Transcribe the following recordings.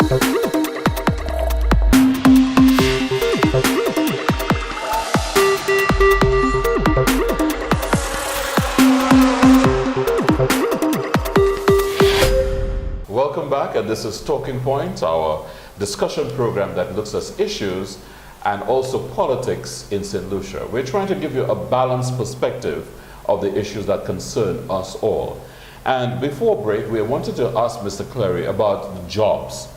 Welcome back, and this is Talking Point, our discussion program that looks at issues and also politics in St. Lucia. We're trying to give you a balanced perspective of the issues that concern us all. And before break, we wanted to ask Mr. Cleary about the jobs.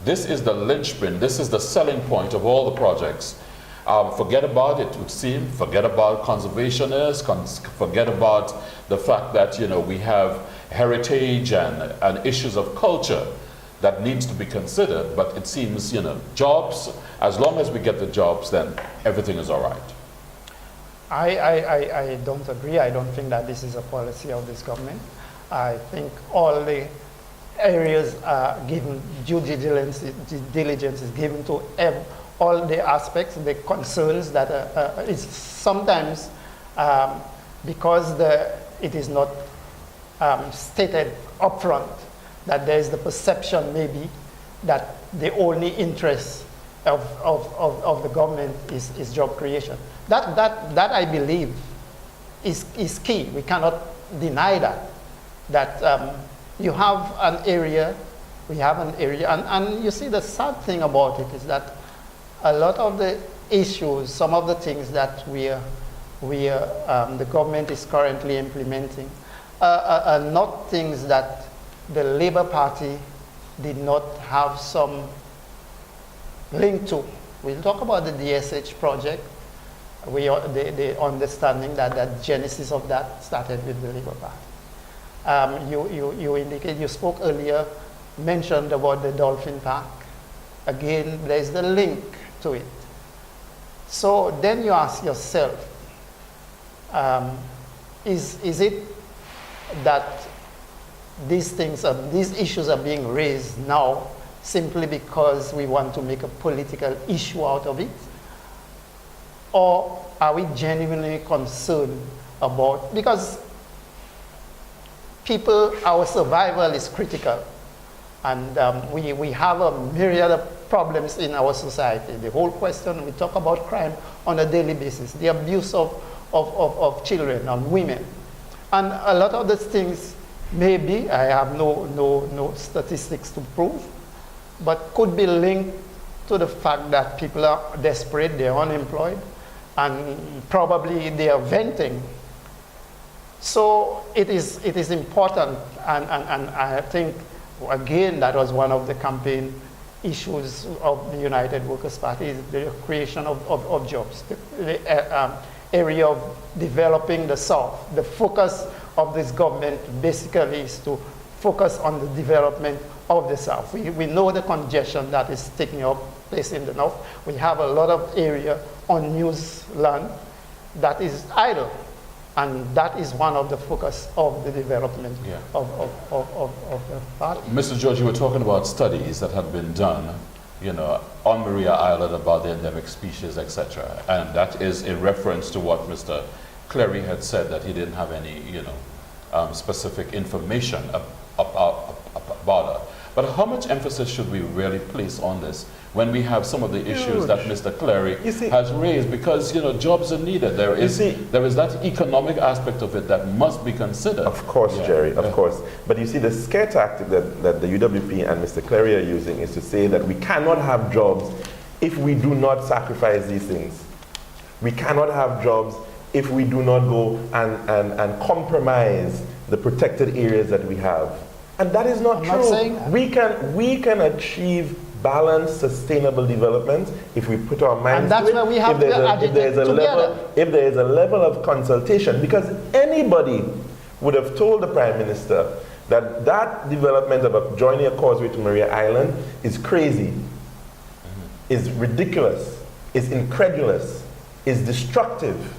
This is the linchpin, this is the selling point of all the projects. Forget about it would seem, forget about conservationists, forget about the fact that, you know, we have heritage and issues of culture that needs to be considered, but it seems, you know, jobs, as long as we get the jobs, then everything is all right. I don't agree. I don't think that this is a policy of this government. I think all the areas are given, due diligence is given to all the aspects, the concerns that is sometimes because it is not stated upfront, that there is the perception maybe that the only interest of the government is job creation. That I believe is key. We cannot deny that you have an area, and you see the sad thing about it is that a lot of the issues, some of the things that the government is currently implementing are not things that the Labour Party did not have some link to. We'll talk about the DSH project. The understanding that the genesis of that started with the Labour Party. You spoke earlier, mentioned about the Dolphin Park. Again, there's the link to it. So then you ask yourself, is it that these issues are being raised now simply because we want to make a political issue out of it? Or are we genuinely concerned about, because our survival is critical, and we have a myriad of problems in our society. The whole question, we talk about crime on a daily basis, the abuse of children and women. And a lot of these things, maybe, I have no statistics to prove, but could be linked to the fact that people are desperate, they're unemployed, and probably they are venting. So it is important, and I think, again, that was one of the campaign issues of the United Workers' Party, is the creation of jobs, the area of developing the South. The focus of this government basically is to focus on the development of the South. We know the congestion that is taking place in the North. We have a lot of area on news land that is idle, and that is one of the focus of the development of the party. Mr. George, you were talking about studies that had been done, you know, on Maria Island about the endemic species, etc. And that is in reference to what Mr. Cleary had said, that he didn't have any, you know, specific information about her. But how much emphasis should we really place on this when we have some of the issues that Mr. Cleary has raised? Because, you know, jobs are needed. There is that economic aspect of it that must be considered. Of course, Jerry, of course. But you see, the scare tactic that the UWP and Mr. Cleary are using is to say that we cannot have jobs if we do not sacrifice these things. We cannot have jobs if we do not go and compromise the protected areas that we have. And that is not true. Not saying that. We can achieve balanced, sustainable development if we put our minds to it. And that's where we have to agitate together. If there is a level of consultation, because anybody would have told the Prime Minister that that development of joining a causeway to Maria Island is crazy, is ridiculous, is incredulous, is destructive.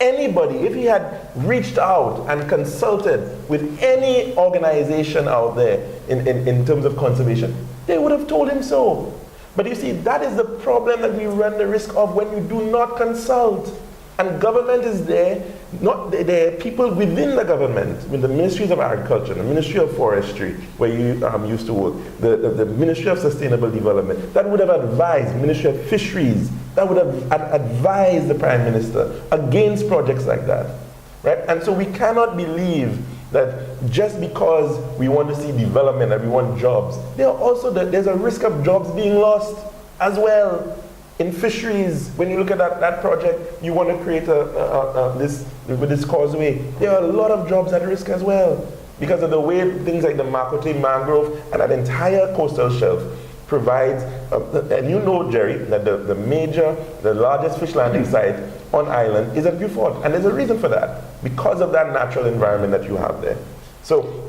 Anybody, if he had reached out and consulted with any organization out there in terms of conservation, they would have told him so. But you see, that is the problem that we run the risk of when you do not consult. And government is there There are people within the government, with the ministries of agriculture, the ministry of forestry, where you used to work, the ministry of sustainable development, that would have advised, ministry of fisheries, that would have advised the prime minister against projects like that, right? And so we cannot believe that just because we want to see development and we want jobs, there's a risk of jobs being lost as well. In fisheries, when you look at that project, you want to create this causeway, there are a lot of jobs at risk as well because of the way things like the Makote mangrove and that entire coastal shelf provides, and you know, Jerry, that the largest fish landing site on island is at Beaufort, and there's a reason for that, because of that natural environment that you have there. So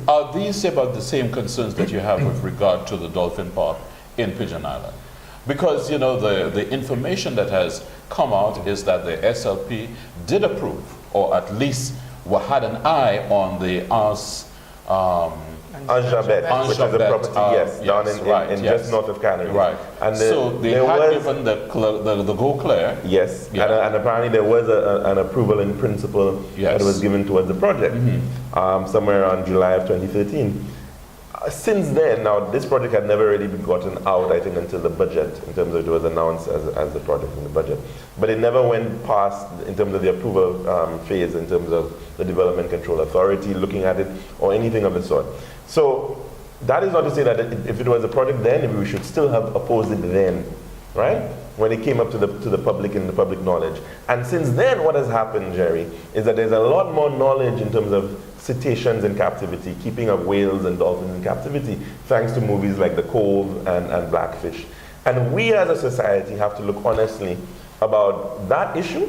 Are these about the same concerns that you have with regard to the Dolphin Park in Pigeon Island? Because, you know, the information that has come out is that the SLP did approve, or at least had an eye on the Anjabet, which is a property, down in just north of Canary. Right. And so they had given the go clear. Yes, and apparently there was an approval in principle that was given towards the project somewhere around July of 2013. Since then, now this project had never really been gotten out, I think, until the budget, in terms of it was announced as the project in the budget. But it never went past, in terms of the approval phase, in terms of the Development Control Authority looking at it, or anything of the sort. So that is not to say that if it was a project then, we should still have opposed it then, right? When it came up to the public and the public knowledge. And since then, what has happened, Jerry, is that there's a lot more knowledge in terms of cetaceans in captivity, keeping of whales and dolphins in captivity, thanks to movies like The Cove and Blackfish. And we as a society have to look honestly about that issue,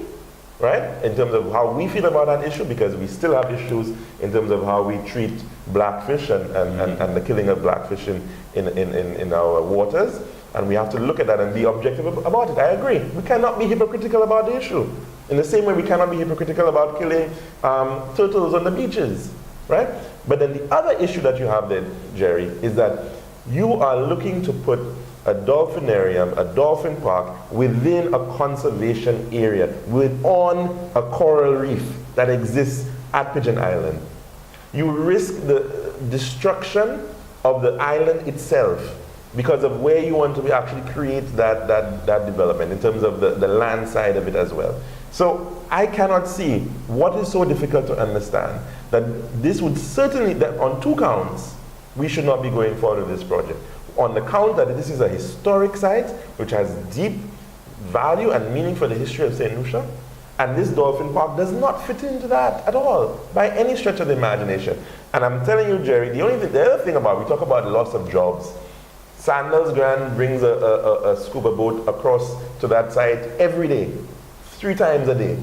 right? In terms of how we feel about that issue, because we still have issues in terms of how we treat blackfish and the killing of blackfish in our waters. And we have to look at that and be objective about it. I agree. We cannot be hypocritical about the issue. In the same way, we cannot be hypocritical about killing turtles on the beaches, right? But then the other issue that you have there, Jerry, is that you are looking to put a dolphinarium, a dolphin park, within a conservation area, on a coral reef that exists at Pigeon Island. You risk the destruction of the island itself because of where you want to actually create that development, in terms of the land side of it as well. So I cannot see what is so difficult to understand that this would certainly, that on two counts, we should not be going forward with this project. On the count that this is a historic site which has deep value and meaning for the history of St Lucia, and this dolphin park does not fit into that at all, by any stretch of the imagination. And I'm telling you, Jerry, the other thing about, we talk about loss of jobs. Sandals Grand brings a scuba boat across to that site every day, 3 times a day.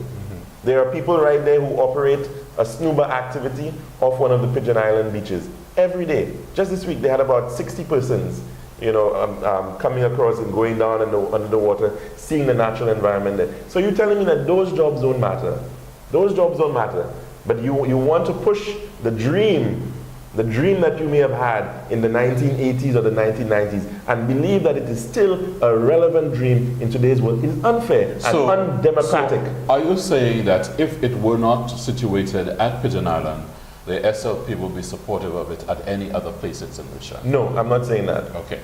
There are people right there who operate a scuba activity off one of the Pigeon Island beaches every day. Just this week, they had about 60 persons, coming across and going down under the water, seeing the natural environment there. So you're telling me that those jobs don't matter? Those jobs don't matter. But you want to push the dream that you may have had in the 1980s or the 1990s, and believe that it is still a relevant dream in today's world. It is unfair and undemocratic. So are you saying that if it were not situated at Pigeon Island, the SLP will be supportive of it at any other place in St Lucia? No, I'm not saying that. Okay.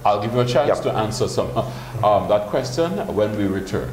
I'll give you a chance to answer that question when we return.